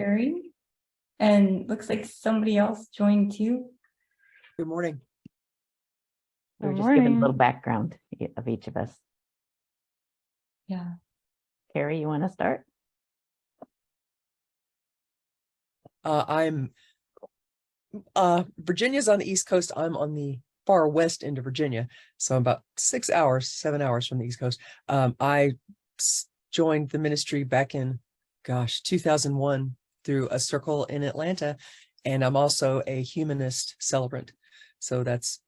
Carrie. And looks like somebody else joined too. Good morning. We're just giving a little background of each of us. Yeah. Carrie, you want to start? I'm Virginia's on the East Coast. I'm on the far west end of Virginia. So I'm about 7 hours from the East Coast. I joined the ministry back in, 2001 through a circle in Atlanta. And I'm also a humanist celebrant. So that's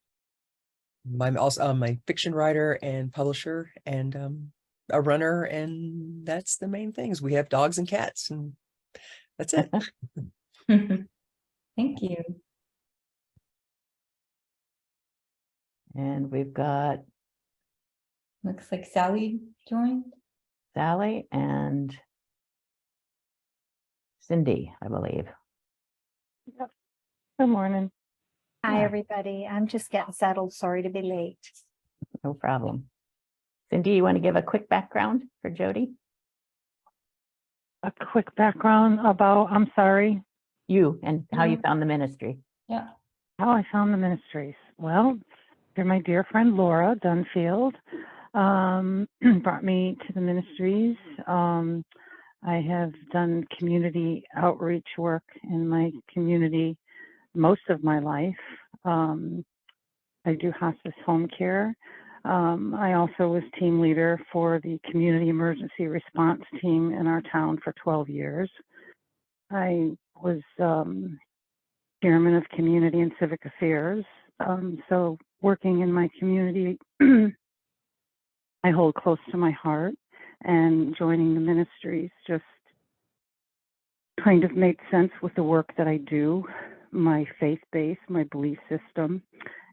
I'm a fiction writer and publisher and a runner. And that's the main things. We have dogs and cats and that's it. Thank you. And we've got Looks like Sally joined. Sally and Cindy, I believe. Yep. Good morning. Hi, Yeah. everybody. I'm just getting settled. Sorry to be late. No problem. Cindy, you want to give a quick background for Jodie? A quick background about, I'm sorry, You and how you found the ministry. Yeah. how I found the ministries. Well, through my dear friend Laura Dunfield, brought me to the ministries. I have done community outreach work in my community most of my life. I do hospice home care. I also was team leader for the community emergency response team in our town for 12 years. I was chairman of community and civic affairs. So working in my community, I hold close to my heart, and joining the ministries just kind of made sense with the work that I do, my faith base, my belief system.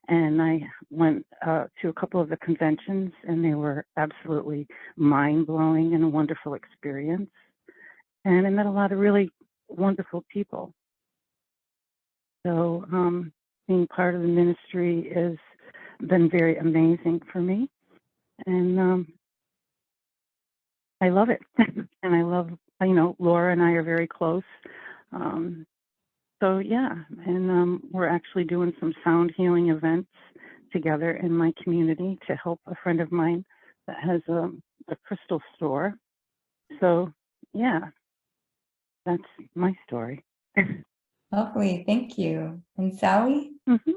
And I went to a couple of the conventions, and they were absolutely mind-blowing and a wonderful experience. And I met a lot of really wonderful people. So being part of the ministry has been very amazing for me. And I love it. And I love, Laura and I are very close. So yeah, and we're actually doing some sound healing events together in my community to help a friend of mine that has a crystal store. So yeah, that's my story. Lovely. Thank you. And Sally? Mm-hmm.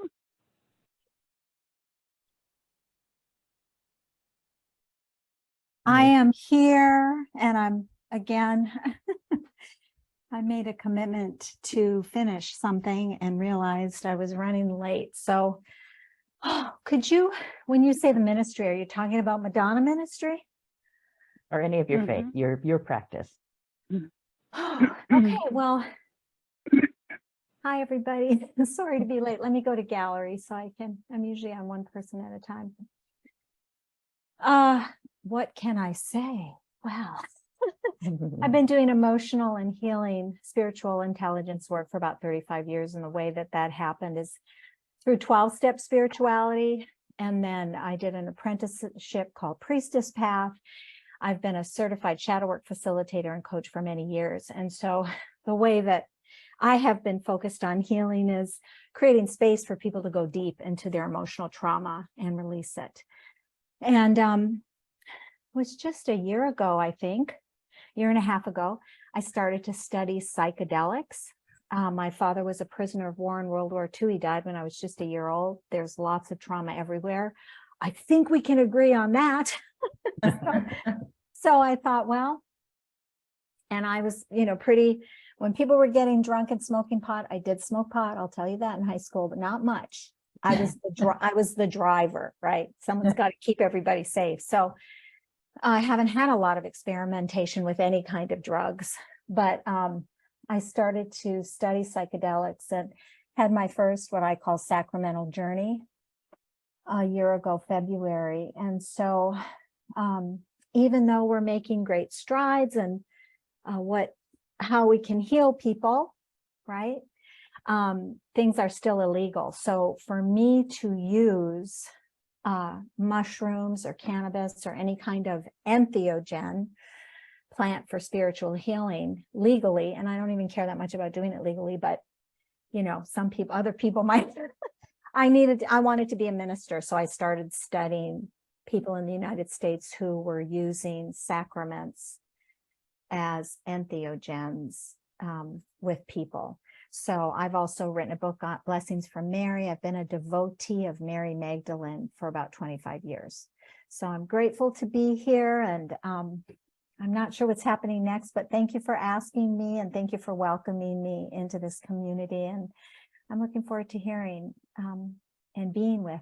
I am here, and I'm again, I made a commitment to finish something and realized I was running late. So could you, when you say the ministry, are you talking about Madonna ministry? Or any of your faith, your practice. Okay, well, hi, everybody. Sorry to be late. Let me go to gallery so I'm usually on one person at a time. What can I say? Wow. I've been doing emotional and healing spiritual intelligence work for about 35 years. And the way that happened is through 12-step spirituality. And then I did an apprenticeship called Priestess Path. I've been a certified shadow work facilitator and coach for many years. And so the way that I have been focused on healing is creating space for people to go deep into their emotional trauma and release it. And it was just a year ago, I think, year and a half ago, I started to study psychedelics. My father was a prisoner of war in World War II. He died when I was just a year old. There's lots of trauma everywhere. I think we can agree on that. So I thought, well, and I was, when people were getting drunk and smoking pot, I did smoke pot. I'll tell you that in high school, but not much. I was the driver, right? Someone's got to keep everybody safe. So I haven't had a lot of experimentation with any kind of drugs, but I started to study psychedelics and had my first, what I call sacramental journey a year ago, February. And so even though we're making great strides and how we can heal people, right? Things are still illegal. So for me to use mushrooms or cannabis or any kind of entheogen plant for spiritual healing legally, and I don't even care that much about doing it legally, but you know, other people might. I wanted to be a minister, so I started studying people in the United States who were using sacraments as entheogens with people. So I've also written a book on Blessings from Mary. I've been a devotee of Mary Magdalene for about 25 years. So I'm grateful to be here, and I'm not sure what's happening next, but thank you for asking me, and thank you for welcoming me into this community. And I'm looking forward to hearing and being with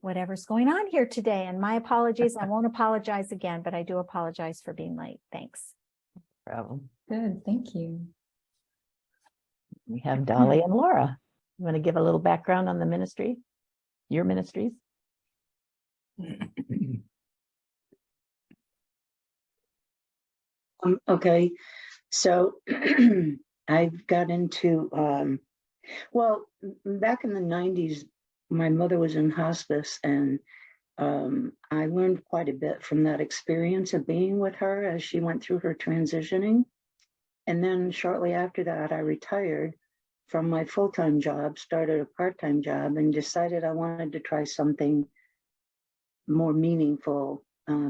whatever's going on here today. And my apologies, I won't apologize again, but I do apologize for being late. Thanks. Problem. Good, thank you. We have Dolly and Laura. You want to give a little background on the ministry, your ministries? Okay, so I've got into, well, back in the 90s, my mother was in hospice, and I learned quite a bit from that experience of being with her as she went through her transitioning. And then shortly after that, I retired from my full-time job, started a part-time job, and decided I wanted to try something more meaningful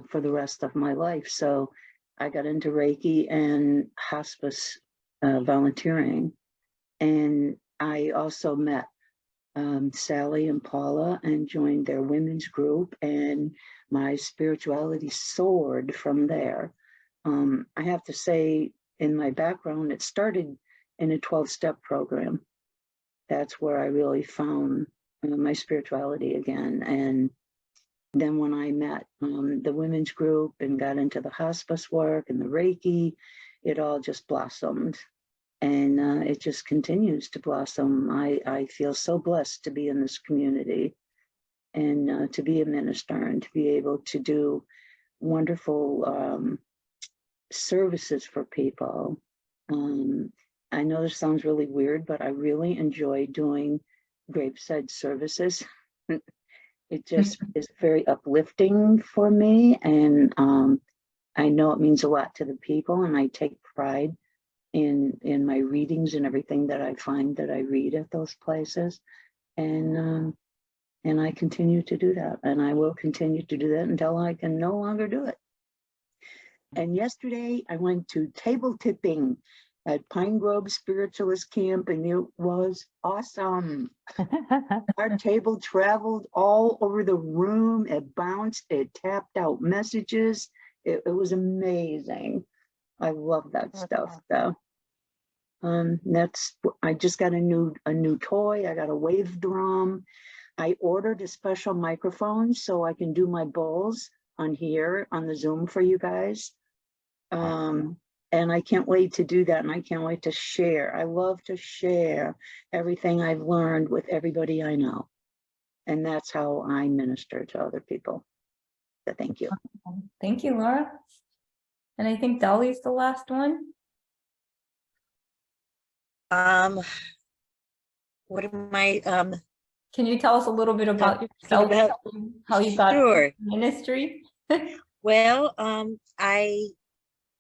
for the rest of my life. So I got into Reiki and hospice volunteering. And I also met Sally and Paula and joined their women's group, and my spirituality soared from there. I have to say, in my background, it started in a 12-step program. That's where I really found my spirituality again. And then when I met the women's group and got into the hospice work and the Reiki, it all just blossomed. And it just continues to blossom. I feel so blessed to be in this community and to be a minister and to be able to do wonderful services for people. I know this sounds really weird, but I really enjoy doing graveside services. It just is very uplifting for me. And I know it means a lot to the people, and I take pride in my readings and everything that I find that I read at those places. And I continue to do that, and I will continue to do that until I can no longer do it. And yesterday I went to table tipping at Pine Grove Spiritualist Camp, and it was awesome. Our table traveled all over the room. It bounced, it tapped out messages. It was amazing. I love that stuff though. I just got a new toy. I got a wave drum. I ordered a special microphone so I can do my bowls on here on the Zoom for you guys. And I can't wait to do that, and I can't wait to share. I love to share everything I've learned with everybody I know. And that's how I minister to other people. So thank you. Thank you, Laura. And I think Dolly's the last one. What am I, Can you tell us a little bit about yourself, how you got Sure. into ministry? well, I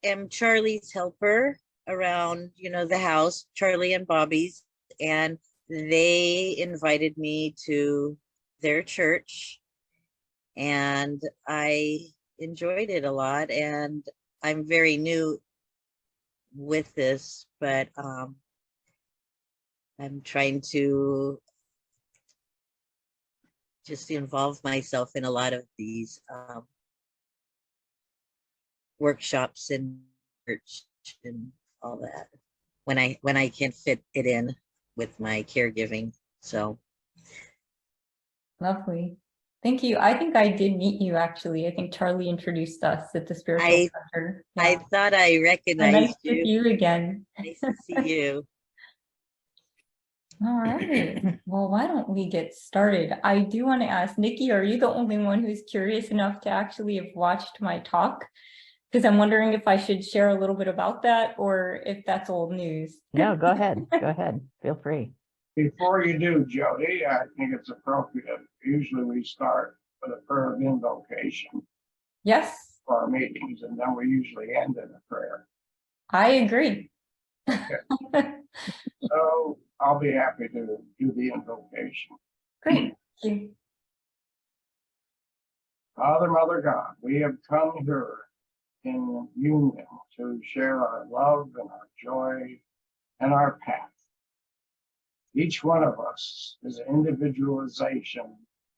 am Charlie's helper around, the house, Charlie and Bobby's, and they invited me to their church, and I enjoyed it a lot. And I'm very new with this, but I'm trying to just involve myself in a lot of these workshops and church and all that when I can fit it in with my caregiving. So Lovely. Thank you. I think I did meet you actually. I think Charlie introduced us at the spiritual center. I Yeah. thought I So recognized nice to you. see you again. Nice to see you. All right. Well, why don't we get started? I do want to ask Nikki, are you the only one who's curious enough to actually have watched my talk? Because I'm wondering if I should share a little bit about that or if that's old news. No, go ahead. Go ahead. Feel free. Before you do, Jody, I think it's appropriate. Usually we start with a prayer of invocation. Yes. for our meetings, and then we usually end in a prayer. I agree. So I'll be happy to do the invocation. Great. Thank you. Father, Mother God, we have come here in union to share our love and our joy and our path. Each one of us is an individualization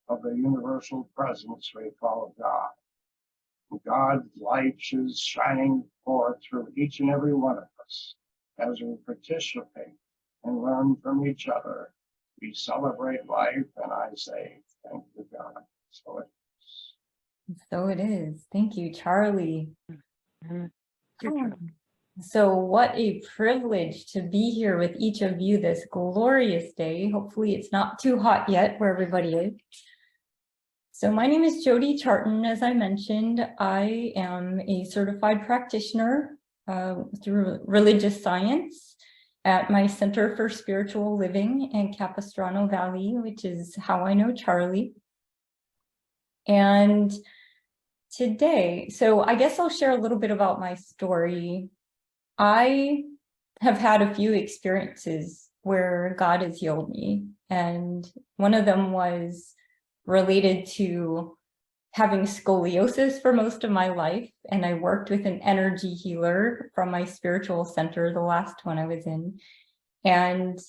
of the universal presence we call God. God's light is shining forth through each and every one of us as we participate and learn from each other. We celebrate life, and I say, thank you, God. So it is. So it is. Thank you, Charlie. Mhm. So what a privilege to be here with each of you this glorious day. Hopefully it's not too hot yet where everybody is. So my name is Jodie Charton. As I mentioned, I am a certified practitioner through religious science at my Center for Spiritual Living in Capistrano Valley, which is how I know Charlie. And today, so I guess I'll share a little bit about my story. I have had a few experiences where God has healed me, and one of them was related to having scoliosis for most of my life, and I worked with an energy healer from my spiritual center, the last one I was in. And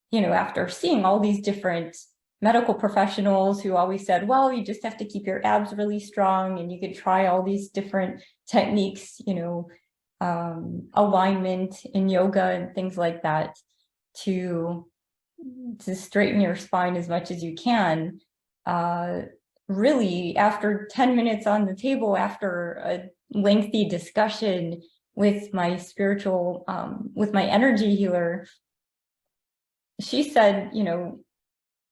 you know, after seeing all these different medical professionals who always said, well, you just have to keep your abs really strong and you could try all these different techniques, you know, alignment in yoga and things like that to straighten your spine as much as you can. Really, after 10 minutes on the table, after a lengthy discussion with my spiritual, with my energy healer, she said, you know,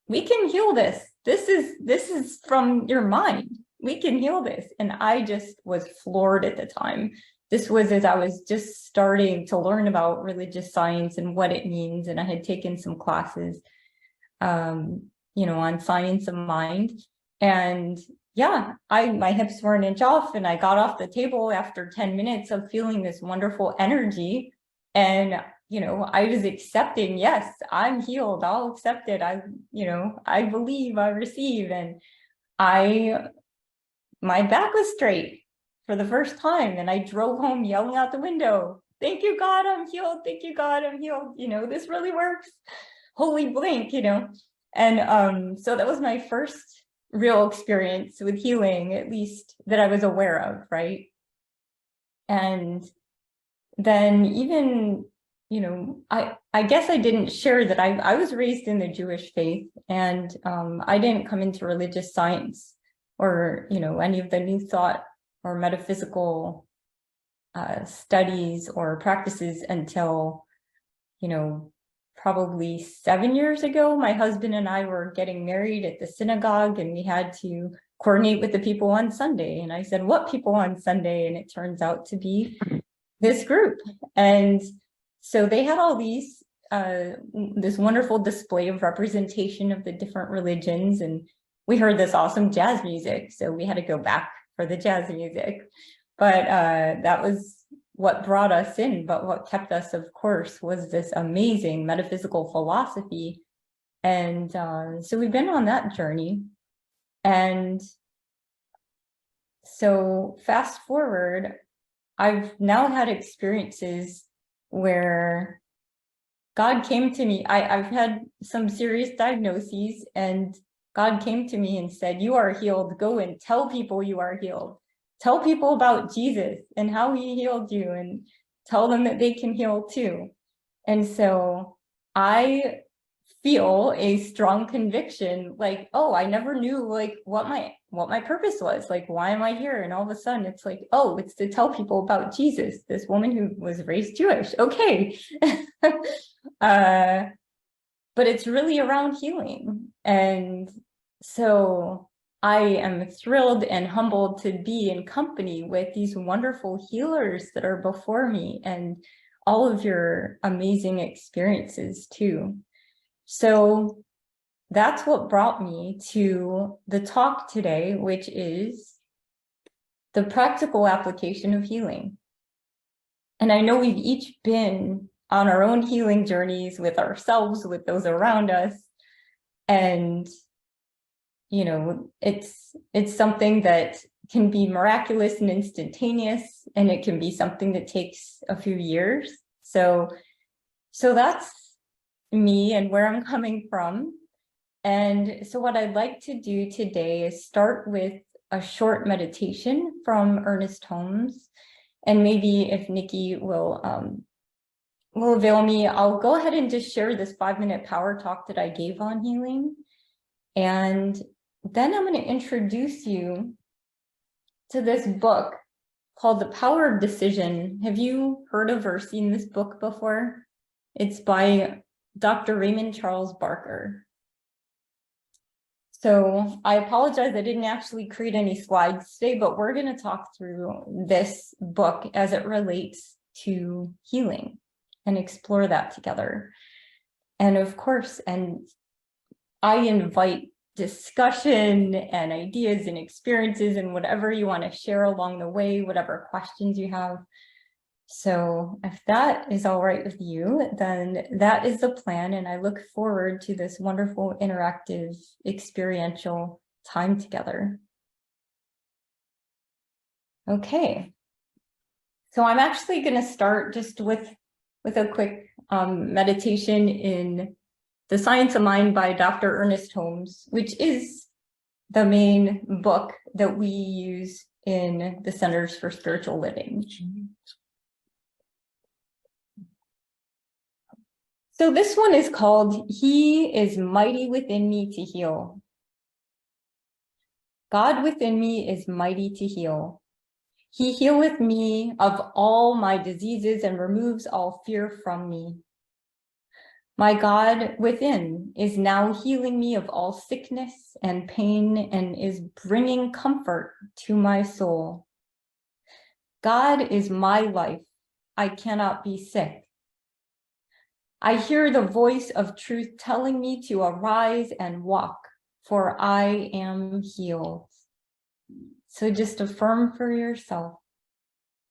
we can heal this. This is from your mind. We can heal this. And I just was floored at the time. This was as I was just starting to learn about religious science and what it means. And I had taken some classes, you know, on science of mind. And yeah, my hips were an inch off, and I got off the table after 10 minutes of feeling this wonderful energy. And you know, I was accepting, yes, I'm healed, I'll accept it. You know, I believe, I receive. And my back was straight for the first time. And I drove home yelling out the window, thank you, God, I'm healed. Thank you, God, I'm healed. You know, this really works. Holy blink, you know. And so that was my first real experience with healing, at least that I was aware of, right? And then even, you know, I guess I didn't share that I was raised in the Jewish faith, and I didn't come into religious science or, you know, any of the new thought or metaphysical studies or practices until, you know, probably 7 years ago. My husband and I were getting married at the synagogue, and we had to coordinate with the people on Sunday. And I said, what people on Sunday? And it turns out to be this group. And so they had all these, this wonderful display of representation of the different religions. And we heard this awesome jazz music. So we had to go back for the jazz music. But that was what brought us in. But what kept us, of course, was this amazing metaphysical philosophy. And so we've been on that journey. And so fast forward, I've now had experiences where God came to me. I've had some serious diagnoses, and God came to me and said, you are healed. Go and tell people you are healed. Tell people about Jesus and how he healed you, and tell them that they can heal too. And so I feel a strong conviction, like, oh, I never knew like what my purpose was, like, why am I here? And all of a sudden it's like, oh, it's to tell people about Jesus, this woman who was raised Jewish. Okay. But it's really around healing. And so I am thrilled and humbled to be in company with these wonderful healers that are before me, and all of your amazing experiences too. So that's what brought me to the talk today, which is the practical application of healing. And I know we've each been on our own healing journeys with ourselves, with those around us. And, you know, it's something that can be miraculous and instantaneous, and it can be something that takes a few years. So that's me and where I'm coming from. And so what I'd like to do today is start with a short meditation from Ernest Holmes. And maybe if Nikki will avail me, I'll go ahead and just share this 5-minute power talk that I gave on healing. And then I'm going to introduce you to this book called The Power of Decision. Have you heard of or seen this book before? It's by Dr. Raymond Charles Barker. So I apologize, I didn't actually create any slides today, but we're going to talk through this book as it relates to healing and explore that together. And of course, and I invite discussion and ideas and experiences and whatever you want to share along the way, whatever questions you have. So if that is all right with you, then that is the plan. And I look forward to this wonderful, interactive, experiential time together. Okay. So I'm actually going to start just with a quick meditation in The Science of Mind by Dr. Ernest Holmes, which is the main book that we use in the Centers for Spiritual Living. So this one is called, He is Mighty Within Me to Heal. God within me is mighty to heal. He healeth me of all my diseases and removes all fear from me. My God within is now healing me of all sickness and pain and is bringing comfort to my soul. God is my life. I cannot be sick. I hear the voice of truth telling me to arise and walk, for I am healed. So just affirm for yourself,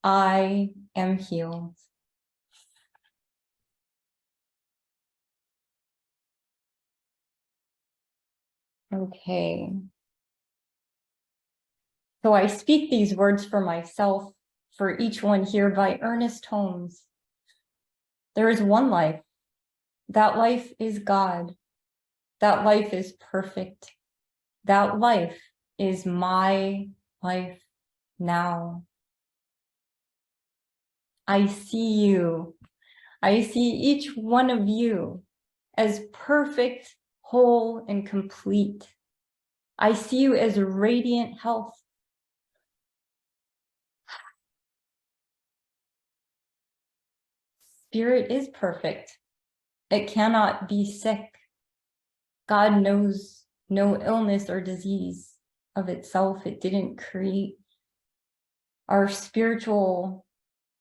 I am healed. Okay. So I speak these words for myself, for each one here by Ernest Holmes. There is one life. That life is God. That life is perfect. That life is my life now. I see you. I see each one of you as perfect, whole, and complete. I see you as radiant health. Spirit is perfect. It cannot be sick. God knows no illness or disease of itself. It didn't create our spiritual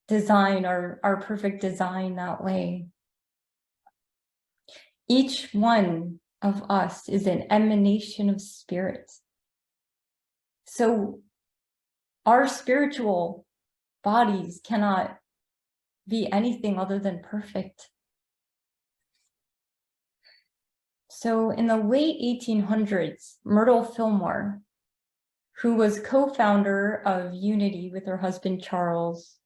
design, our perfect design that way. Each one of us is an emanation of spirit. So our spiritual bodies cannot be anything other than perfect. So in the late 1800s, Myrtle Fillmore, who was co-founder of Unity with her husband, Charles,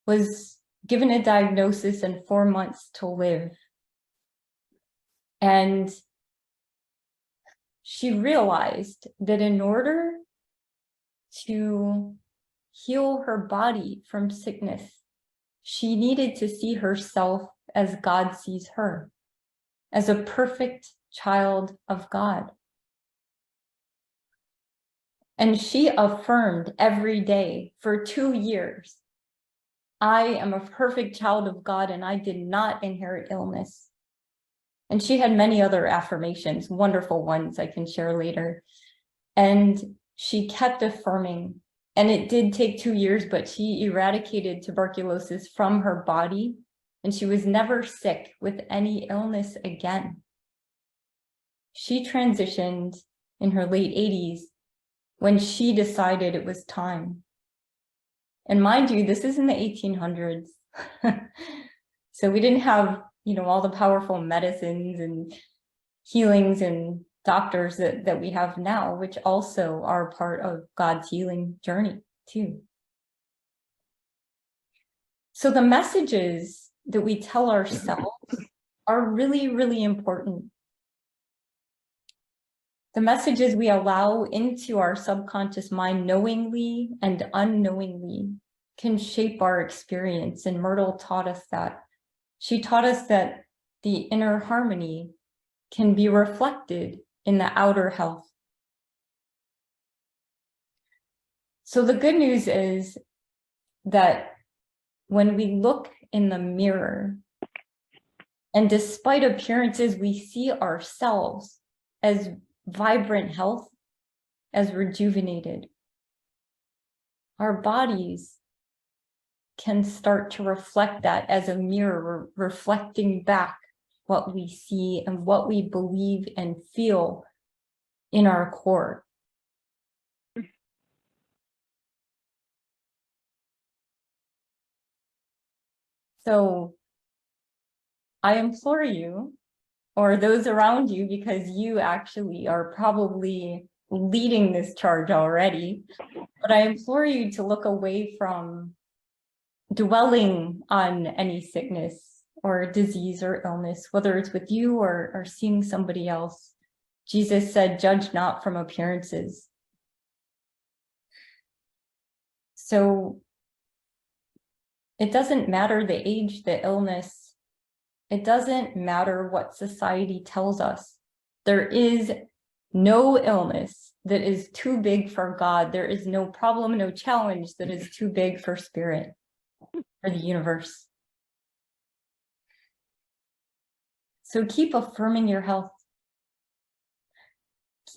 was given a diagnosis and 4 months to live. And she realized that in order to heal her body from sickness, she needed to see herself as God sees her, as a perfect child of God. And she affirmed every day for 2 years, I am a perfect child of God and I did not inherit illness. And she had many other affirmations, wonderful ones I can share later. And she kept affirming, and it did take 2 years, but she eradicated tuberculosis from her body, and she was never sick with any illness again. She transitioned in her late 80s when she decided it was time. And mind you, this is in the 1800s. So we didn't have, all the powerful medicines and healings and doctors that we have now, which also are part of God's healing journey too. So the messages that we tell ourselves are really, really important. The messages we allow into our subconscious mind knowingly and unknowingly can shape our experience. And Myrtle taught us that. She taught us that the inner harmony can be reflected in the outer health. So the good news is that when we look in the mirror, and despite appearances, we see ourselves as vibrant health, as rejuvenated. Our bodies can start to reflect that as a mirror, reflecting back what we see and what we believe and feel in our core. So I implore you, or those around you, because you actually are probably leading this charge already, but I implore you to look away from dwelling on any sickness or disease or illness, whether it's with you or seeing somebody else. Jesus said, judge not from appearances. So it doesn't matter the age, the illness. It doesn't matter what society tells us. There is no illness that is too big for God. There is no problem, no challenge that is too big for spirit, for the universe. So keep affirming your health.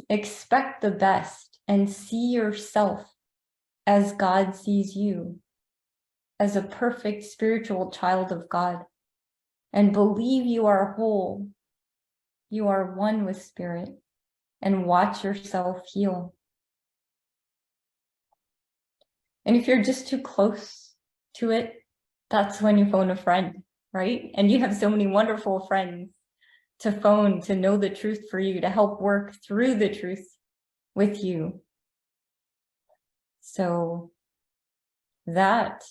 Expect the best and see yourself as God sees you, as a perfect spiritual child of God, and believe you are whole. You are one with spirit, and watch yourself heal. And if you're just too close to it, that's when you phone a friend, right? And you have so many wonderful friends to phone, to know the truth for you, to help work through the truth with you. So that,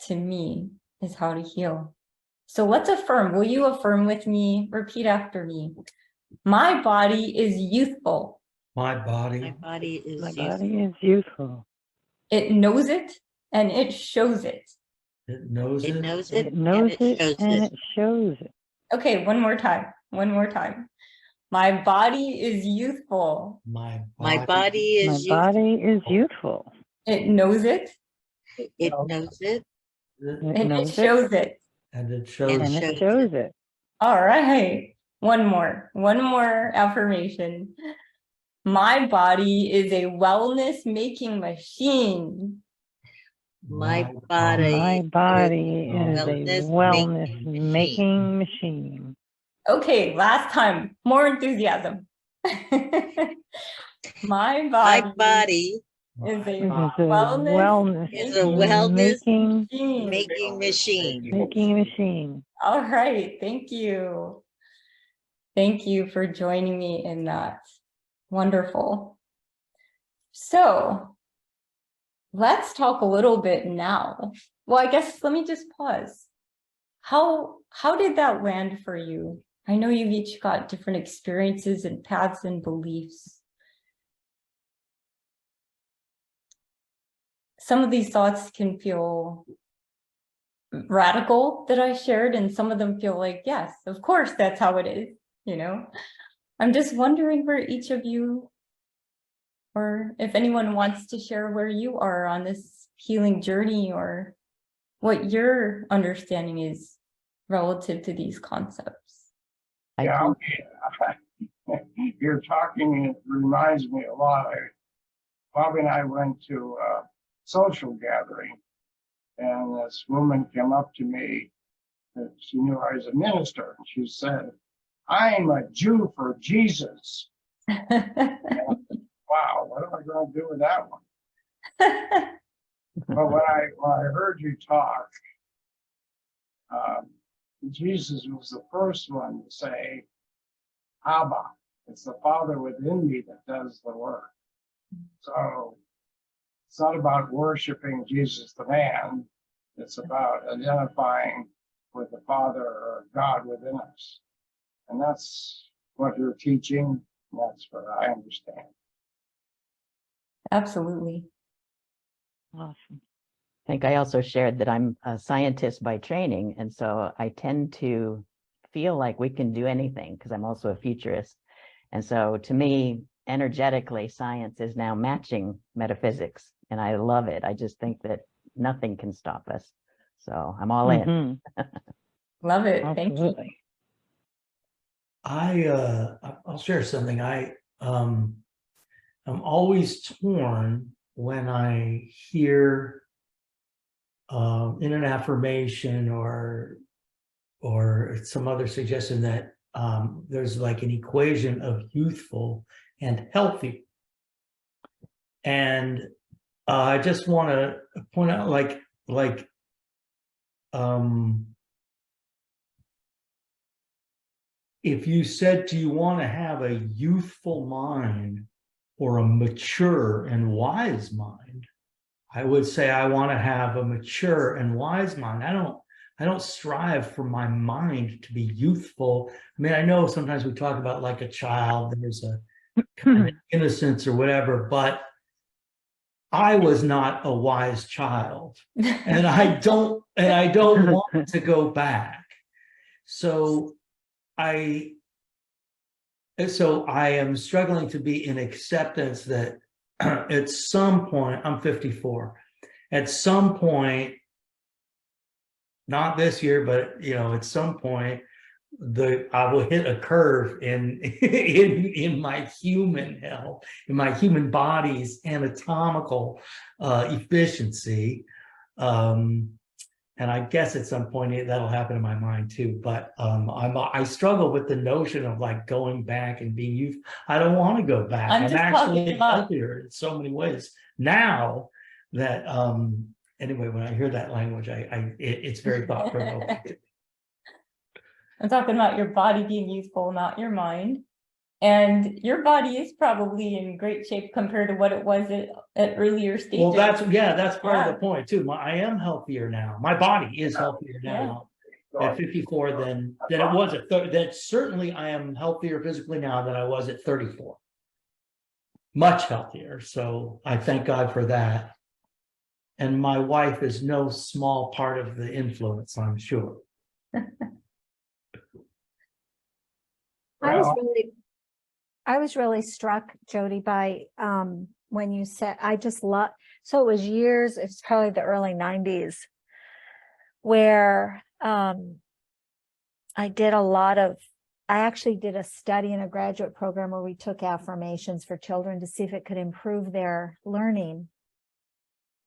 to me, is how to heal. So let's affirm. Will you affirm with me? Repeat after me. My body is youthful. My body. My body is My youthful. body is youthful. It knows it and it shows it. It knows It it. knows it It knows and it it shows and it. it shows it. Okay, one more time. One more time. My body is youthful. My My body. body My is youthful. body is youthful. It knows it It knows it It and it knows it shows it. And it shows. and and shows it it. shows it. All right. One more affirmation. My body is a wellness making machine. My My body body is a wellness wellness making making machine. Okay, last time. More enthusiasm. My My body body is a It is a wellness wellness is a wellness making machine. making machine. machine. All right, thank you. Thank you for joining me in that. Wonderful. So let's talk a little bit now. Well, I guess let me just pause. How did that land for you? I know you've each got different experiences and paths and beliefs. Some of these thoughts can feel radical that I shared, and some of them feel like, yes, of course, that's how it is, I'm just wondering where each of you, or if anyone wants to share where you are on this healing journey, or what your understanding is relative to these concepts. Yeah, you're talking, it reminds me a lot. Bobby and I went to a social gathering, and this woman came up to me, and she knew I was a minister, and she said, I'm a Jew for Jesus. wow, what am I going to do with that one? But when I heard you talk, Jesus was the first one to say, Abba, it's the Father within me that does the work. So it's not about worshiping Jesus the man. It's about identifying with the Father or God within us. And that's what you're teaching. That's what I understand. Absolutely. Awesome. I think I also shared that I'm a scientist by training, and so I tend to feel like we can do anything because I'm also a futurist. And so to me, energetically, science is now matching metaphysics, and I love it. I just think that nothing can stop us. So I'm all in. Love it. Thank you. Absolutely. I'll share something. I'm always torn when I hear in an affirmation or some other suggestion that there's like an equation of youthful and healthy. And I just want to point out if you said, do you want to have a youthful mind or a mature and wise mind? I would say I want to have a mature and wise mind. I don't strive for my mind to be youthful. I mean, I know sometimes we talk about like a child, there's a kind of innocence or whatever, but I was not a wise child, and I don't want to go back. So I am struggling to be in acceptance that at some point, I'm 54, at some point, not this year, but at some point, I will hit a curve in my human health, in my human body's anatomical efficiency. And I guess at some point that'll happen in my mind too. But I struggle with the notion of like going back and being youth. I don't want to go back. I'm actually healthier in so many ways now that anyway, when I hear that language, it's very thought provoking. I'm talking about your body being youthful, not your mind. And your body is probably in great shape compared to what it was at earlier stages. Well, that's part of the point too. I am healthier now. My body is healthier now at 54 than it was at 30. That certainly I am healthier physically now than I was at 34. Much healthier. So I thank God for that. And my wife is no small part of the influence, I'm sure. I was really struck, Jodie, by when you said, so it was years, it's probably the early 90s, where I actually did a study in a graduate program where we took affirmations for children to see if it could improve their learning.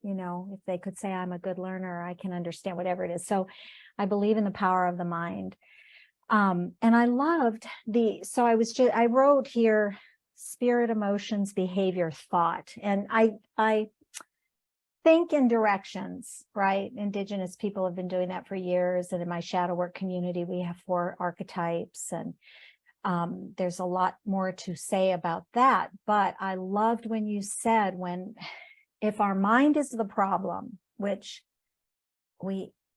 If they could say, I'm a good learner, I can understand whatever it is. So I believe in the power of the mind. And I loved I wrote here, spirit, emotions, behavior, thought. And I think in directions, right? Indigenous people have been doing that for years. And in my shadow work community, we have 4 archetypes, and there's a lot more to say about that. But I loved when you said, if our mind is the problem, which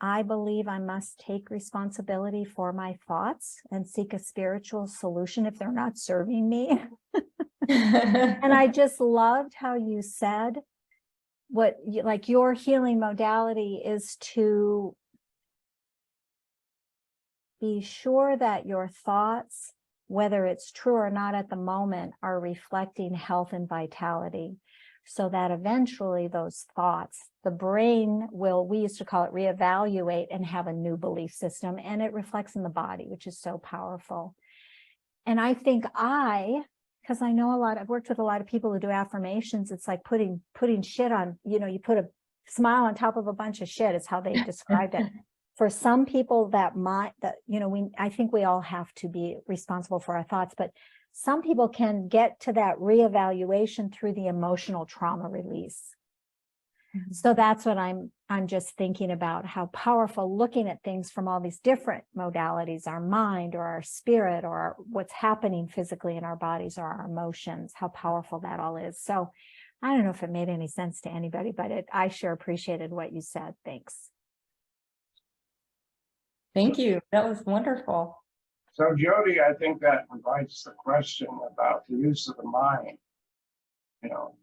I believe I must take responsibility for my thoughts and seek a spiritual solution if they're not serving me. And I just loved how you said your healing modality is to be sure that your thoughts, whether it's true or not at the moment, are reflecting health and vitality. So that eventually those thoughts, the brain we used to call it reevaluate and have a new belief system, and it reflects in the body, which is so powerful. And I think because I know I've worked with a lot of people who do affirmations. It's like putting shit on, you put a smile on top of a bunch of shit is how they described it. For some people I think we all have to be responsible for our thoughts, but some people can get to that reevaluation through the emotional trauma release. So that's what I'm just thinking about, how powerful looking at things from all these different modalities, our mind or our spirit or what's happening physically in our bodies or our emotions, how powerful that all is. So I don't know if it made any sense to anybody, but I sure appreciated what you said. Thanks. Thank you. That was wonderful. So Jodie, I think that invites the question about the use of the mind, you know,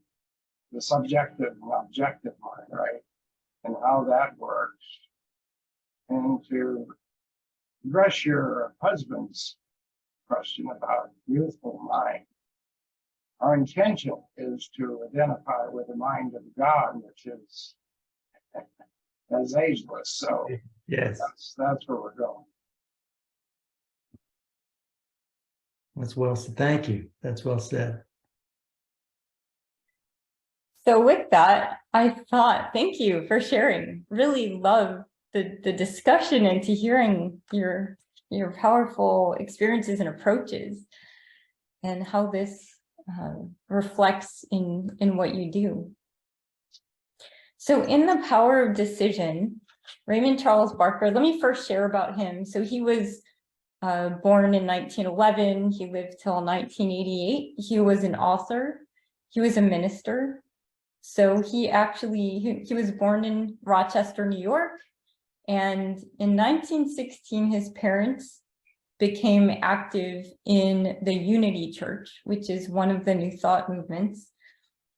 the subjective and objective mind, right? And how that works. And to address your husband's question about youthful mind, our intention is to identify with the mind of God, which is as ageless. So Yes, that's where we're going. that's well said. Thank you. That's well said. So with that, I thought, thank you for sharing. Really love the discussion and to hearing your powerful experiences and approaches and how this reflects in what you do. So in The Power of Decision, Raymond Charles Barker, let me first share about him. So he was born in 1911. He lived till 1988. He was an author. He was a minister. So he was born in Rochester, New York. And in 1916, his parents became active in the Unity Church, which is one of the New Thought movements.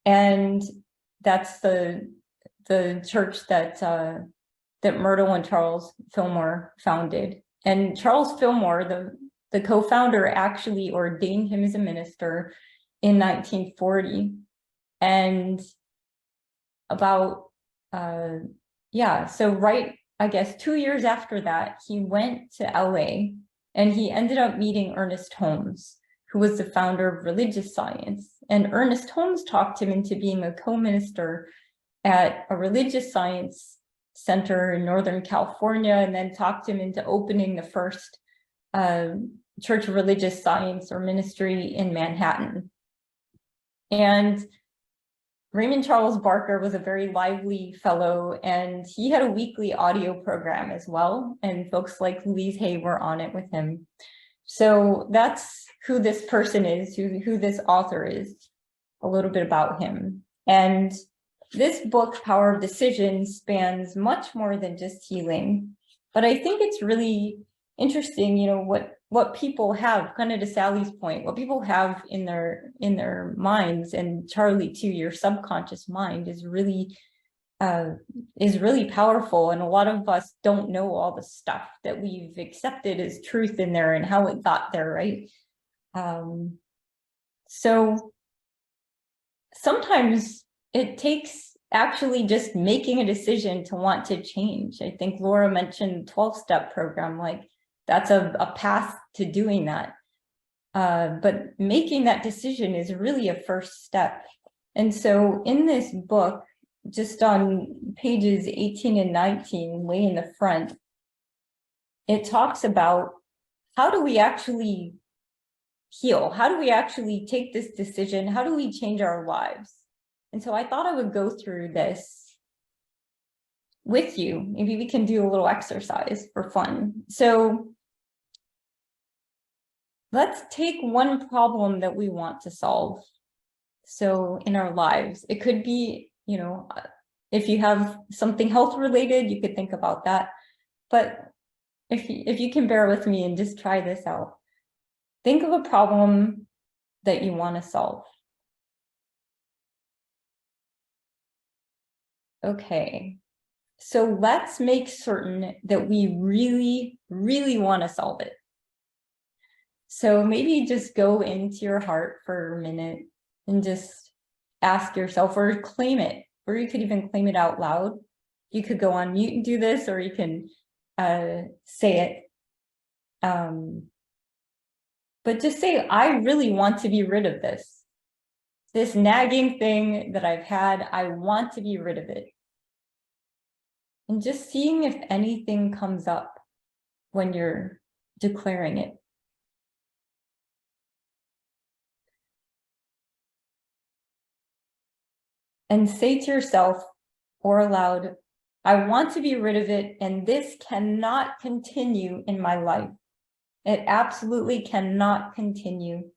And that's the church that Myrtle and Charles Fillmore founded. And Charles Fillmore, the co-founder, actually ordained him as a minister in 1940. And about, so right, I guess 2 years after that, he went to LA and he ended up meeting Ernest Holmes, who was the founder of religious science. And Ernest Holmes talked him into being a co-minister at a religious science center in Northern California, and then talked him into opening the first Church of Religious Science or ministry in Manhattan. And Raymond Charles Barker was a very lively fellow, and he had a weekly audio program as well, and folks like Louise Hay were on it with him. So that's who this person is, who this author is, a little bit about him. And this book, Power of Decision, spans much more than just healing, but I think it's really interesting, you know, what people have, kind of to Sally's point, what people have in their minds, and Charlie too, your subconscious mind is really powerful. And a lot of us don't know all the stuff that we've accepted as truth in there and how it got there, right? So sometimes it takes actually just making a decision to want to change. I think Laura mentioned 12-step program, like that's a path to doing that. But making that decision is really a first step. And so in this book, just on pages 18 and 19, way in the front, it talks about how do we actually heal? How do we actually take this decision? How do we change our lives? And so I thought I would go through this with you. Maybe we can do a little exercise for fun. So let's take one problem that we want to solve. So in our lives, it could be, you know, if you have something health related, you could think about that. But if you can bear with me and just try this out, think of a problem that you want to solve. Okay, so let's make certain that we really, really want to solve it. So maybe just go into your heart for a minute and just ask yourself, or claim it, or you could even claim it out loud. You could go on mute and do this, or you can say it. But just say, I really want to be rid of this. This nagging thing that I've had, I want to be rid of it. And just seeing if anything comes up when you're declaring it. and say to yourself or aloud, I want to be rid of it, and this cannot continue in my life. It absolutely cannot continue.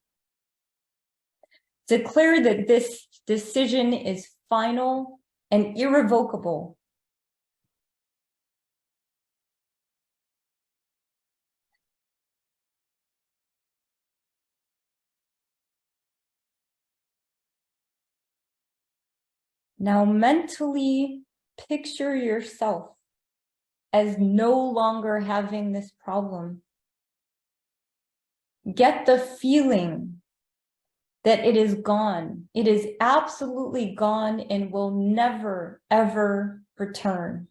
Declare that this decision is final and irrevocable. Now mentally picture yourself as no longer having this problem. Get the feeling that it is gone. It is absolutely gone and will never, ever return.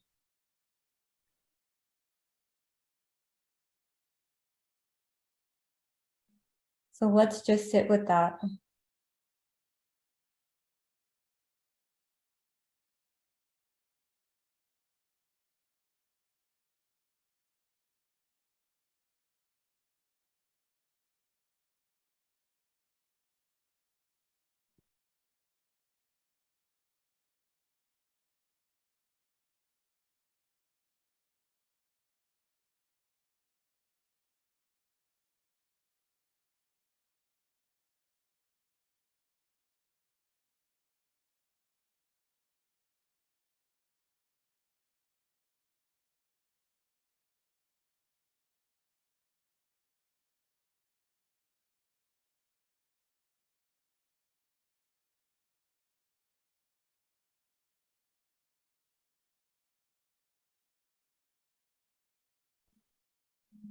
So let's just sit with that.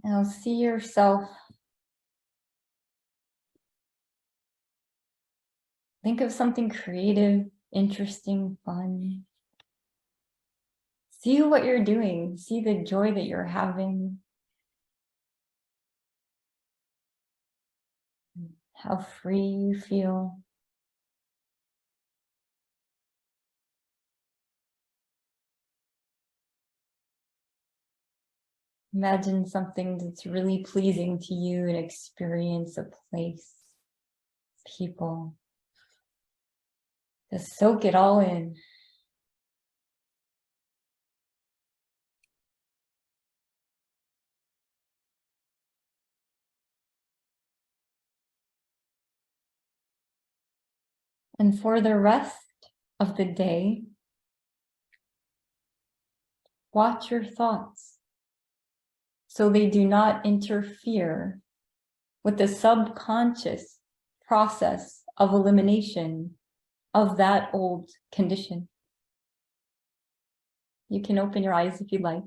Now see yourself. Think of something creative, interesting, fun. See what you're doing. See the joy that you're having. How free you feel. Imagine something that's really pleasing to you, an experience, a place, people. Just soak it all in. And for the rest of the day, watch your thoughts so they do not interfere with the subconscious process of elimination of that old condition. You can open your eyes if you'd like.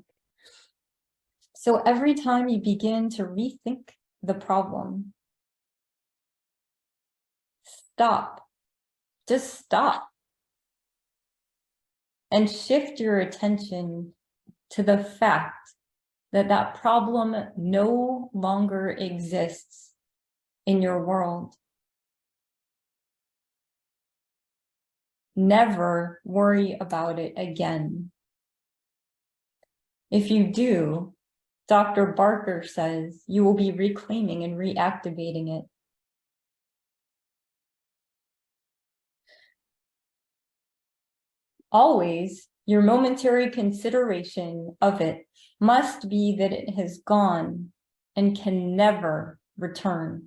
So every time you begin to rethink the problem, stop. Just stop. And shift your attention to the fact that that problem no longer exists in your world. Never worry about it again. If you do, Dr. Barker says you will be reclaiming and reactivating it. Always, your momentary consideration of it must be that it has gone and can never return.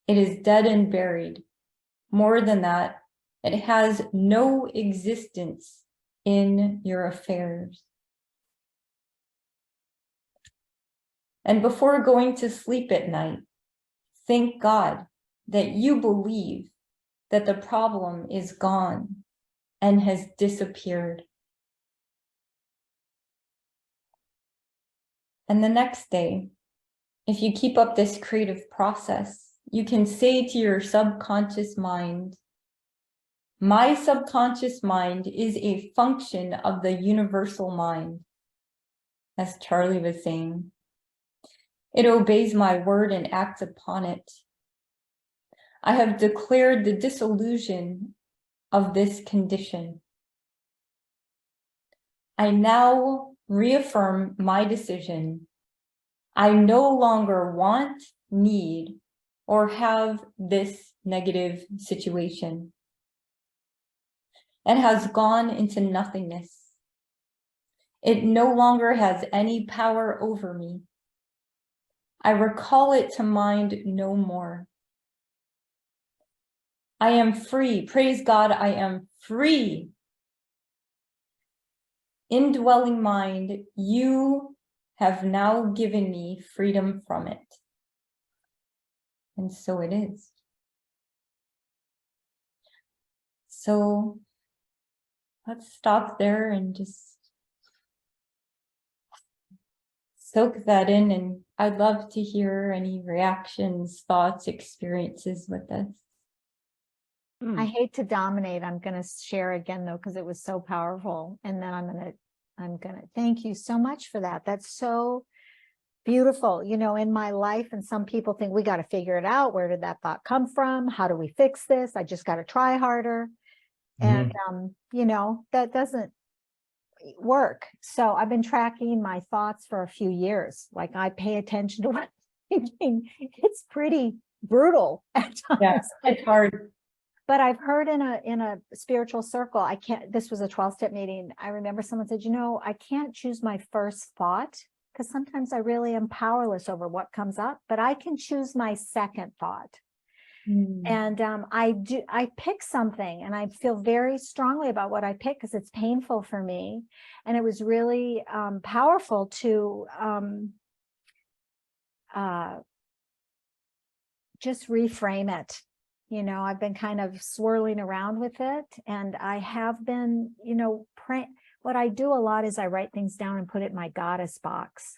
It is dead and buried. More than that, it has no existence in your affairs. And before going to sleep at night, thank God that you believe that the problem is gone and has disappeared. And the next day, if you keep up this creative process, you can say to your subconscious mind, my subconscious mind is a function of the universal mind, as Charlie was saying. It obeys my word and acts upon it. I have declared the dissolution of this condition. I now reaffirm my decision. I no longer want, need, or have this negative situation. and has gone into nothingness. It no longer has any power over me. I recall it to mind no more. I am free. Praise God, I am free. Indwelling mind, you have now given me freedom from it. And so it is. So let's stop there and just soak that in. And I'd love to hear any reactions, thoughts, experiences with this. I hate to dominate. I'm going to share again though, because it was so powerful. And then I'm going to thank you so much for that. That's so beautiful. You know, in my life, and some people think we got to figure it out. Where did that thought come from? How do we fix this? I just got to try harder. And, you know, that doesn't work. So I've been tracking my thoughts for a few years. Like I pay attention to what I'm thinking. It's pretty brutal at times. Yeah, it's hard. But I've heard in a spiritual circle, this was a 12-step meeting. I remember someone said, you know, I can't choose my first thought because sometimes I really am powerless over what comes up, but I can choose my second thought. And I pick something and I feel very strongly about what I pick because it's painful for me. And it was really powerful to just reframe it. You know, I've been kind of swirling around with it, and I have been, you know, what I do a lot is I write things down and put it in my goddess box.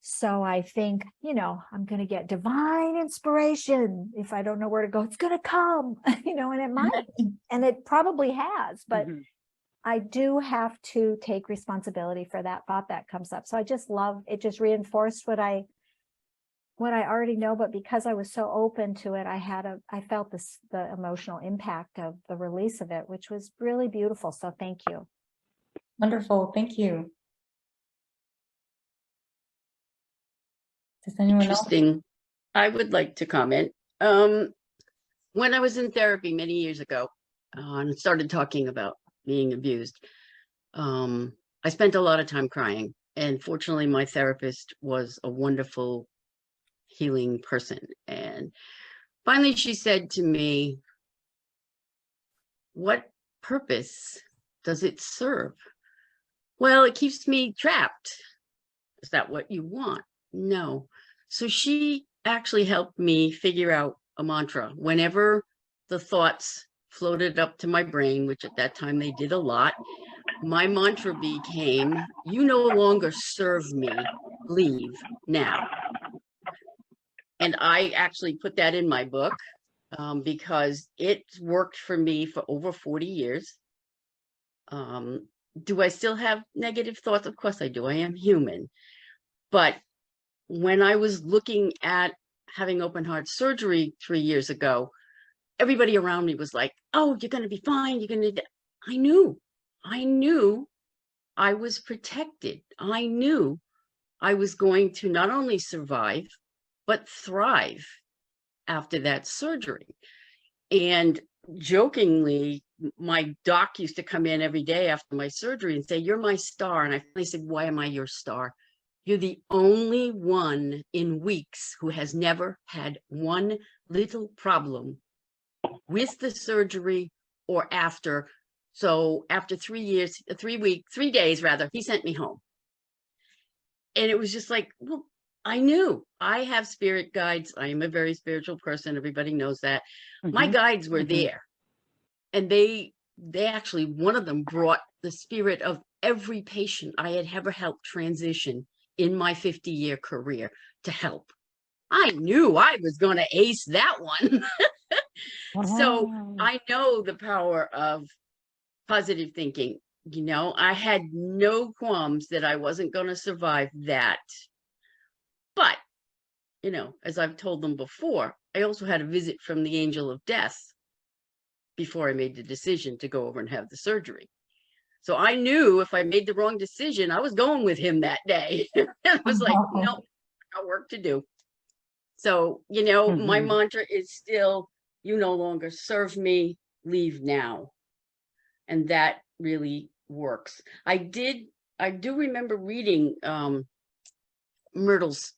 So I think, you know, I'm going to get divine inspiration. If I don't know where to go, it's going to come, you know, and it might, and it probably has, but I do have to take responsibility for that thought that comes up. So I just love it. Just reinforced what I already know, but because I was so open to it, I felt the emotional impact of the release of it, which was really beautiful. So thank you. Wonderful. Thank you. Does anyone else? Interesting. I would like to comment. When I was in therapy many years ago and started talking about being abused, I spent a lot of time crying. And fortunately, my therapist was a wonderful healing person. And finally, she said to me, what purpose does it serve? Well, it keeps me trapped. Is that what you want? No. So she actually helped me figure out a mantra. Whenever the thoughts floated up to my brain, which at that time they did a lot, my mantra became, you no longer serve me, leave now. And I actually put that in my book because it worked for me for over 40 years. Do I still have negative thoughts? Of course I do. I am human. But when I was looking at having open heart surgery 3 years ago, everybody around me was like, oh, you're going to be fine. You're going to, I knew I was protected. I knew I was going to not only survive, but thrive after that surgery. And jokingly, my doc used to come in every day after my surgery and say, you're my star. And I finally said, why am I your star? You're the only one in weeks who has never had one little problem with the surgery or after. So after 3 years, 3 days rather, he sent me home. And it was just like, well, I knew I have spirit guides. I am a very spiritual person. Everybody knows that. My guides were there. And they actually, one of them brought the spirit of every patient I had ever helped transition in my 50-year career to help. I knew I was going to ace that one. So I know the power of positive thinking. You know, I had no qualms that I wasn't going to survive that. But, you know, as I've told them before, I also had a visit from the angel of death before I made the decision to go over and have the surgery. So I knew if I made the wrong decision, I was going with him that day. I was like, no, I got work to do. So, you know, my mantra is still, you no longer serve me, leave now. And that really works. I do remember reading Myrtle's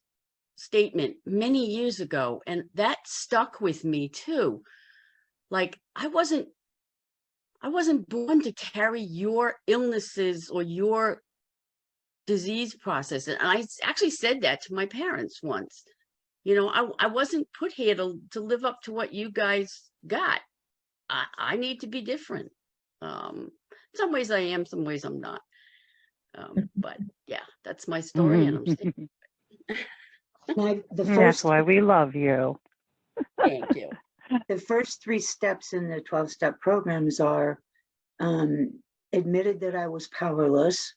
statement many years ago, and that stuck with me too. Like I wasn't born to carry your illnesses or your disease process. And I actually said that to my parents once. You know, I wasn't put here to live up to what you guys got. I need to be different. Some ways I am, some ways I'm not. But yeah, that's my story, and I'm sticking. That's why we love you. Thank you. The first 3 steps in the 12-step programs are admitted that I was powerless,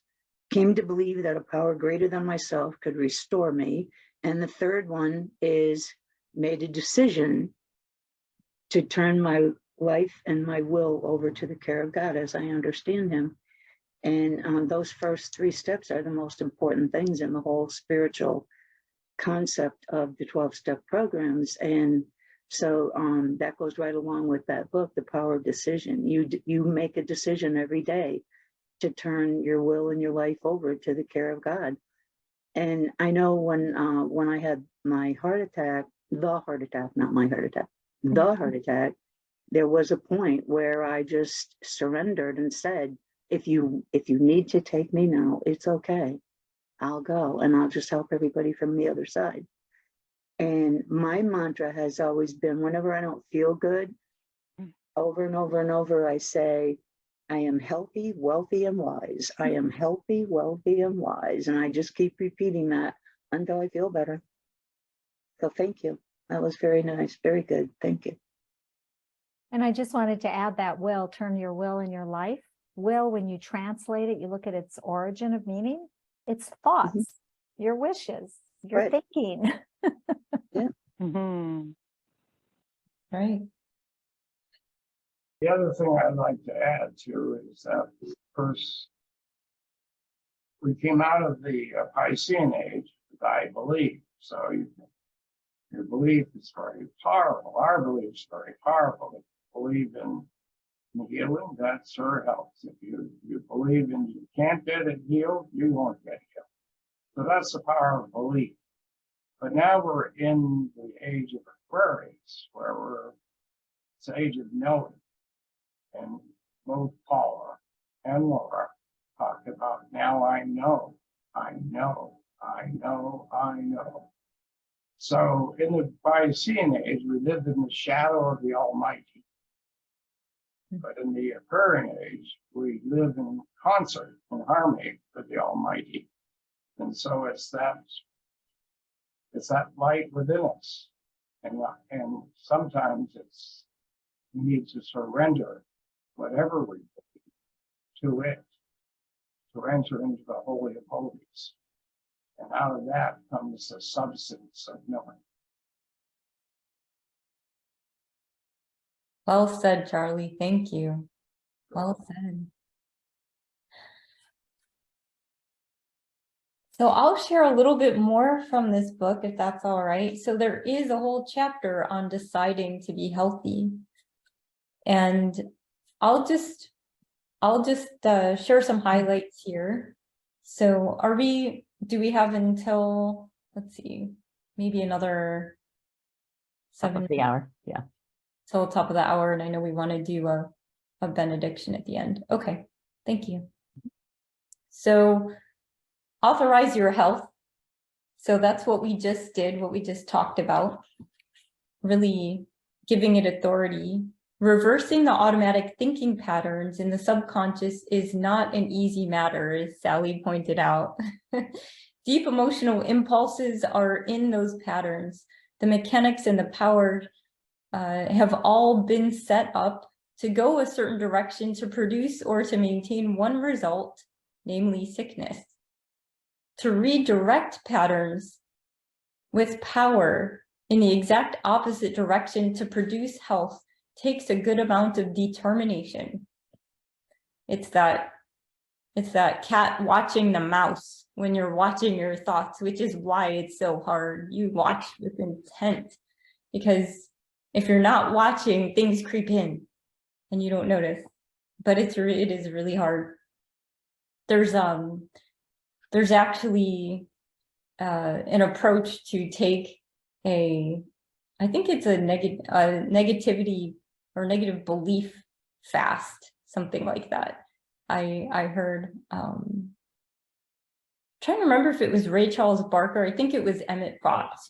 came to believe that a power greater than myself could restore me. And the third one is made a decision to turn my life and my will over to the care of God as I understand him. And those first 3 steps are the most important things in the whole spiritual concept of the 12-step programs. And so that goes right along with that book, The Power of Decision. You make a decision every day to turn your will and your life over to the care of God. And I know when I had my heart attack, the heart attack, there was a point where I just surrendered and said, if you need to take me now, it's okay. I'll go and I'll just help everybody from the other side. And my mantra has always been, whenever I don't feel good, over and over and over, I say, I am healthy, wealthy, and wise. I am healthy, wealthy, and wise. And I just keep repeating that until I feel better. So thank you. That was very nice. Very good. Thank you. And I just wanted to add that will, turn your will in your life. Will, when you translate it, you look at its origin of meaning, it's thoughts, your wishes, your thinking. Yeah. Right. The other thing I'd like to add too is that first, we came out of the Piscean age with I believe. So your belief is very powerful. Our belief is very powerful. If you believe in healing, that sure helps. If you believe in you can't get it healed, you won't get healed. So that's the power of belief. But now we're in the age of Aquarius, where it's the age of knowing. And both Paula and Laura talked about now I know. So in the Piscean age, we lived in the shadow of the Almighty. But in the Aquarian age, we live in concert, in harmony with the Almighty. And so it's that light within us. And sometimes we need to surrender whatever we believe to it, to enter into the Holy of Holies. And out of that comes the substance of knowing. Well said, Charlie. Thank you. Well said. So I'll share a little bit more from this book, if that's all right. So there is a whole chapter on deciding to be healthy. And I'll just share some highlights here. So do we have until, let's see, maybe another 7 Top of the hour, yeah. Till top of the hour, and I know we want to do a benediction at the end. Okay, thank you. So authorize your health. So that's what we just did, what we just talked about. Really giving it authority. Reversing the automatic thinking patterns in the subconscious is not an easy matter, as Sally pointed out. Deep emotional impulses are in those patterns. The mechanics and the power have all been set up to go a certain direction to produce or to maintain one result, namely sickness. To redirect patterns with power in the exact opposite direction to produce health takes a good amount of determination. It's that cat watching the mouse when you're watching your thoughts, which is why it's so hard. You watch with intent, because if you're not watching, things creep in and you don't notice. but it is really hard. There's actually an approach to take I think it's a negativity or negative belief fast, something like that. I heard, trying to remember if it was Ray Charles Barker. I think it was Emmett Fox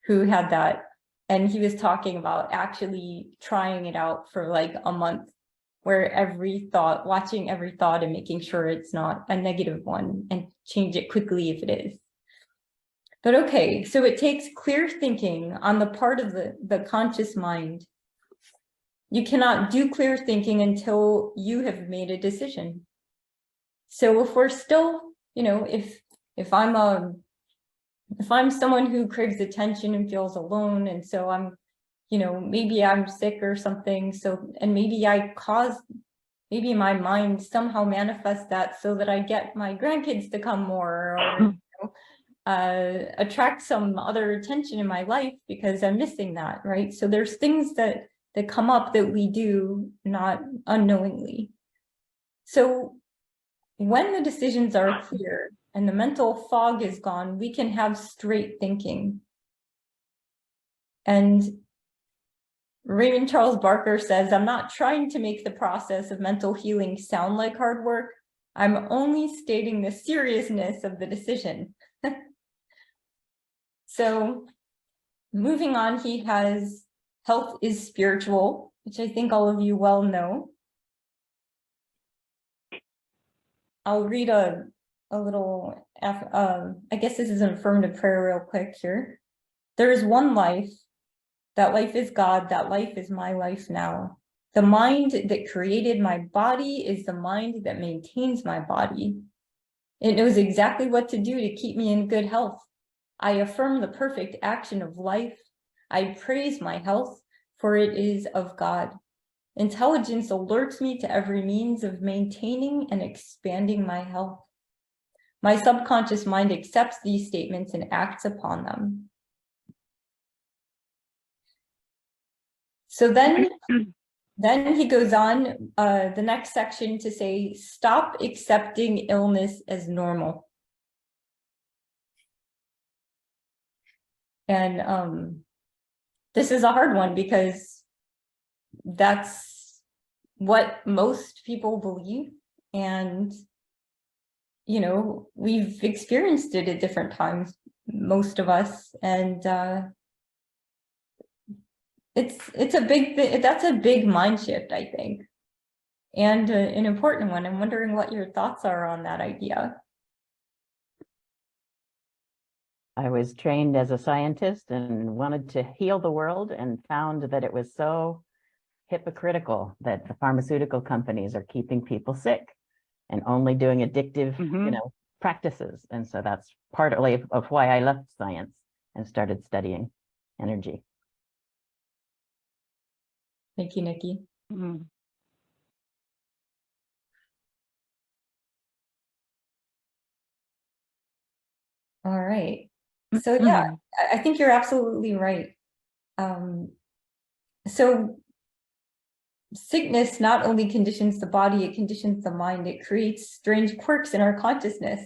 who had that. And he was talking about actually trying it out for like a month, where watching every thought and making sure it's not a negative one, and change it quickly if it is. But okay, so it takes clear thinking on the part of the conscious mind. You cannot do clear thinking until you have made a decision. So if we're still, if I'm someone who craves attention and feels alone, and so I'm, maybe I'm sick or something, so, and maybe maybe my mind somehow manifests that so that I get my grandkids to come more, or attract some other attention in my life because I'm missing that, right? So there's things that come up that we do not unknowingly. So when the decisions are clear and the mental fog is gone, we can have straight thinking. And Raymond Charles Barker says, I'm not trying to make the process of mental healing sound like hard work. I'm only stating the seriousness of the decision. So moving on, he has health is spiritual, which I think all of you well know. I'll read a little, I guess this is an affirmative prayer real quick here. There is one life. That life is God. That life is my life now. The mind that created my body is the mind that maintains my body. It knows exactly what to do to keep me in good health. I affirm the perfect action of life. I praise my health, for it is of God. Intelligence alerts me to every means of maintaining and expanding my health. My subconscious mind accepts these statements and acts upon them. So then he goes on the next section to say, stop accepting illness as normal. And this is a hard one because that's what most people believe. And, we've experienced it at different times, most of us. And it's a big thing. That's a big mind shift, I think. And an important one. I'm wondering what your thoughts are on that idea. I was trained as a scientist and wanted to heal the world, and found that it was so hypocritical that the pharmaceutical companies are keeping people sick and only doing addictive, practices. And so that's partly of why I left science and started studying energy. Thank you, Nikki. Mm-hmm. All right. So yeah, I think you're absolutely right. So sickness not only conditions the body, it conditions the mind. It creates strange quirks in our consciousness.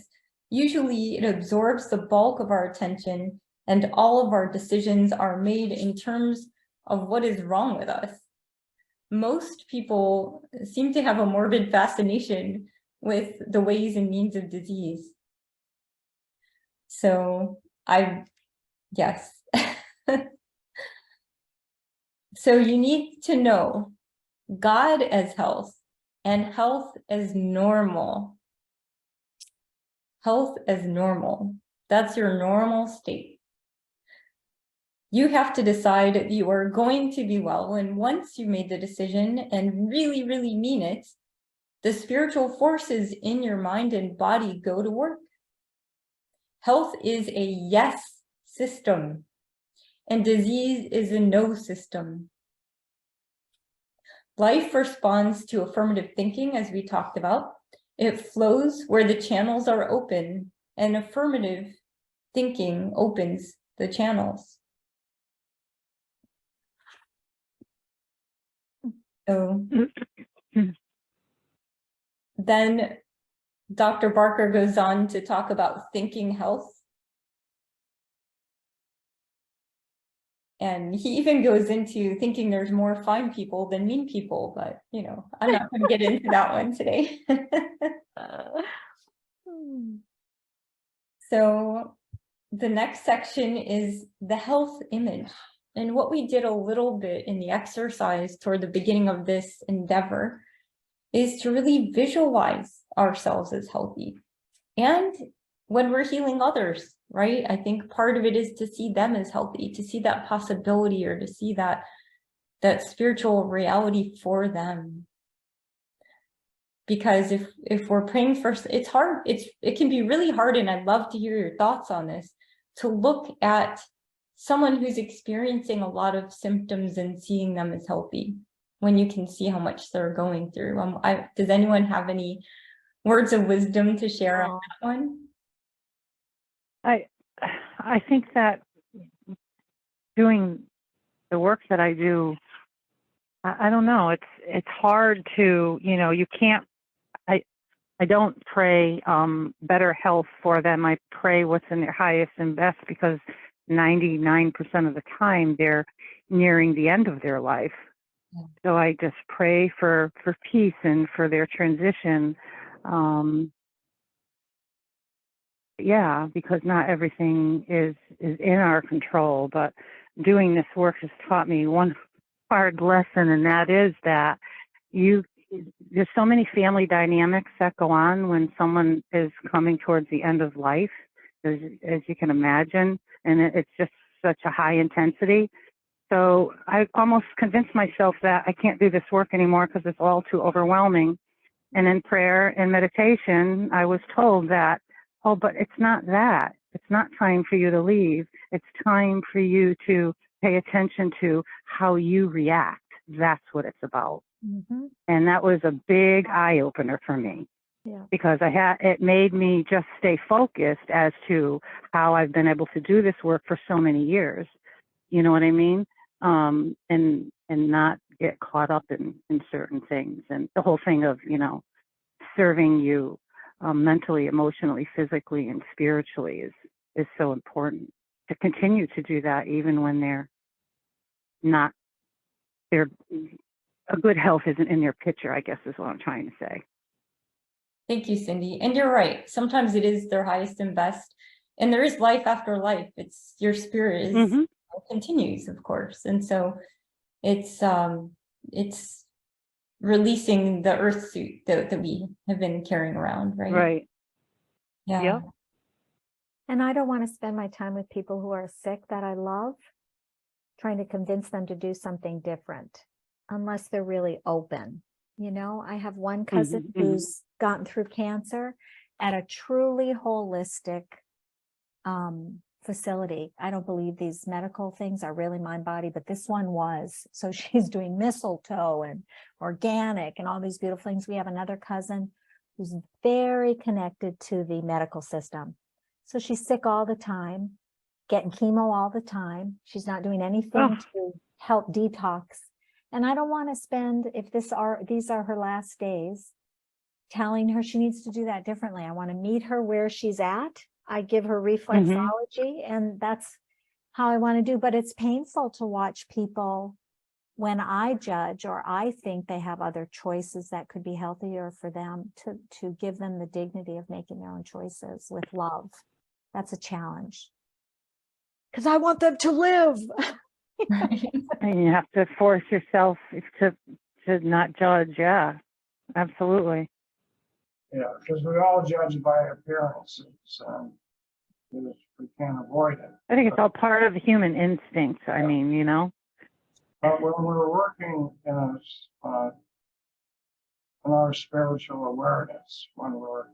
Usually it absorbs the bulk of our attention, and all of our decisions are made in terms of what is wrong with us. Most people seem to have a morbid fascination with the ways and means of disease. So yes. So you need to know God as health and health as normal. Health as normal. That's your normal state. You have to decide that you are going to be well. And once you made the decision and really, really mean it, the spiritual forces in your mind and body go to work. Health is a yes system, and disease is a no system. Life responds to affirmative thinking, as we talked about. It flows where the channels are open, and affirmative thinking opens the channels. So then Dr. Barker goes on to talk about thinking health. And he even goes into thinking there's more fine people than mean people, but you know, I'm not going to get into that one today. So the next section is the health image. And what we did a little bit in the exercise toward the beginning of this endeavor is to really visualize ourselves as healthy. And when we're healing others, right? I think part of it is to see them as healthy, to see that possibility, or to see that spiritual reality for them. Because if we're praying for, it's hard, it can be really hard, and I'd love to hear your thoughts on this, to look at someone who's experiencing a lot of symptoms and seeing them as healthy when you can see how much they're going through. Does anyone have any words of wisdom to share on that one? I think that doing the work that I do, I don't know, it's hard to, you know, you can't, I don't pray better health for them. I pray what's in their highest and best, because 99% of the time they're nearing the end of their life. Yeah. So I just pray for peace and for their transition. Yeah, because not everything is in our control, but doing this work has taught me one hard lesson, and that is that there's so many family dynamics that go on when someone is coming towards the end of life, as you can imagine, and it's just such a high intensity. So I almost convinced myself that I can't do this work anymore because it's all too overwhelming. And in prayer and meditation, I was told that, oh, but it's not that. It's not time for you to leave. It's time for you to pay attention to how you react. That's what it's about. Mm-hmm. And that was a big eye opener for me. Yeah. Because it made me just stay focused as to how I've been able to do this work for so many years. You know what I mean? And not get caught up in certain things. And the whole thing of, you know, serving you mentally, emotionally, physically, and spiritually is so important, to continue to do that even when a good health isn't in their picture, I guess is what I'm trying to say. Thank you, Cindy. And you're right. Sometimes it is their highest and best. And there is life after life. It's your spirit is continues, of course. And so it's releasing the earth suit that we have been carrying around, right? Right. Yeah. Yep. And I don't want to spend my time with people who are sick that I love, trying to convince them to do something different, unless they're really open. You know, I have one cousin who's gotten through cancer at a truly holistic facility. I don't believe these medical things are really mind body, but this one was. So she's doing mistletoe and organic and all these beautiful things. We have another cousin who's very connected to the medical system. So she's sick all the time, getting chemo all the time. She's not doing anything to help detox. And I don't want to spend, if these are her last days, telling her she needs to do that differently. I want to meet her where she's at. I give her reflexology, and that's how I want to do. But it's painful to watch people when I judge or I think they have other choices that could be healthier for them, to give them the dignity of making their own choices with love. That's a challenge. Because I want them to live. And you have to force yourself to not judge. Yeah, absolutely. Yeah, because we all judge by appearances, and we can't avoid it. I think it's all part of human instinct. I mean, you know. But when we're working in our spiritual awareness, when we're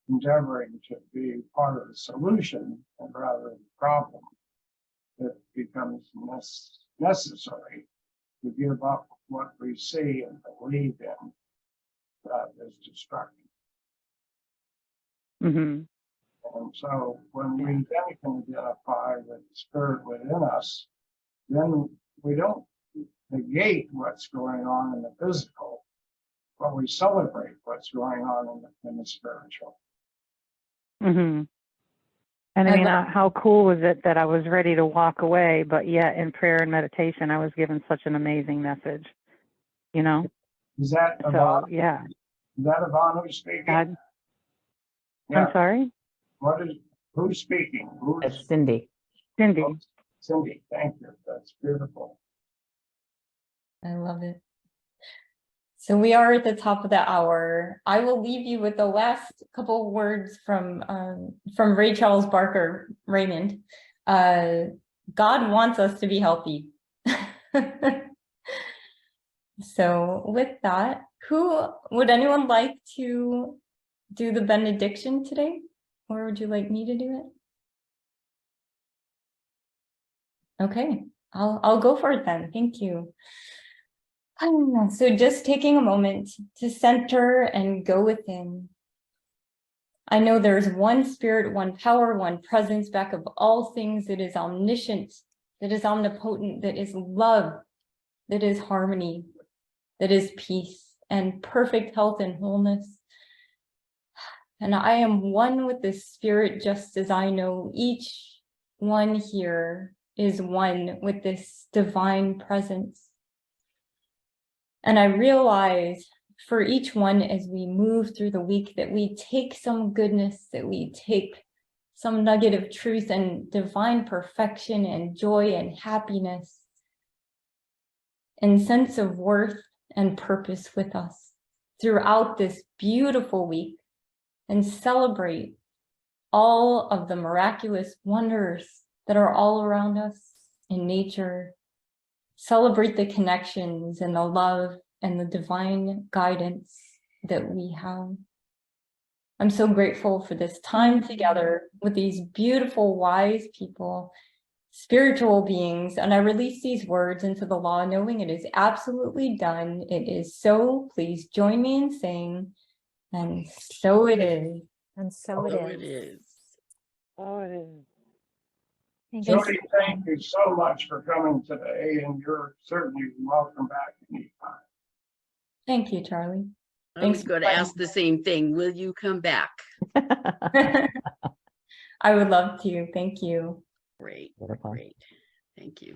endeavoring to be part of the solution and rather than the problem, it becomes necessary to give up what we see and believe in that is destructive. Mm-hmm. And so when we then can identify with the spirit within us, then we don't negate what's going on in the physical, when we celebrate what's going on in the spiritual. Mm-hmm. And I I mean, love- how cool was it that I was ready to walk away, but yet in prayer and meditation, I was given such an amazing message, you know? Is that So, Yvonne? yeah. Is that Yvonne who's speaking? God, Yeah. I'm sorry? Who's speaking? It's Cindy. Cindy. Oh, Cindy, thank you. That's beautiful. I love it. So we are at the top of the hour. I will leave you with the last couple of words from Ray Charles Barker Raymond. God wants us to be healthy. So with that, would anyone like to do the benediction today? Or would you like me to do it? Okay, I'll go for it then. Thank you. So just taking a moment to center and go within. I know there's one spirit, one power, one presence back of all things that is omniscient, that is omnipotent, that is love, that is harmony, that is peace and perfect health and wholeness. And I am one with this spirit, just as I know each one here is one with this divine presence. And I realize for each one as we move through the week that we take some goodness, that we take some nugget of truth and divine perfection and joy and happiness and sense of worth and purpose with us throughout this beautiful week, and celebrate all of the miraculous wonders that are all around us in nature. Celebrate the connections and the love and the divine guidance that we have. I'm so grateful for this time together with these beautiful, wise people, spiritual beings, and I release these words into the law, knowing it is absolutely done. It is so. Please join me in saying, and so it is. And so So it it is. is. Oh, it is. Thank you. Jodie, thank you so much for coming today, and you're certainly welcome back anytime. Thank you, Charlie. I Thanks was for going to letting ask the same thing. Will you come back? I would love to. Thank you. Great, Beautiful. great. Thank you.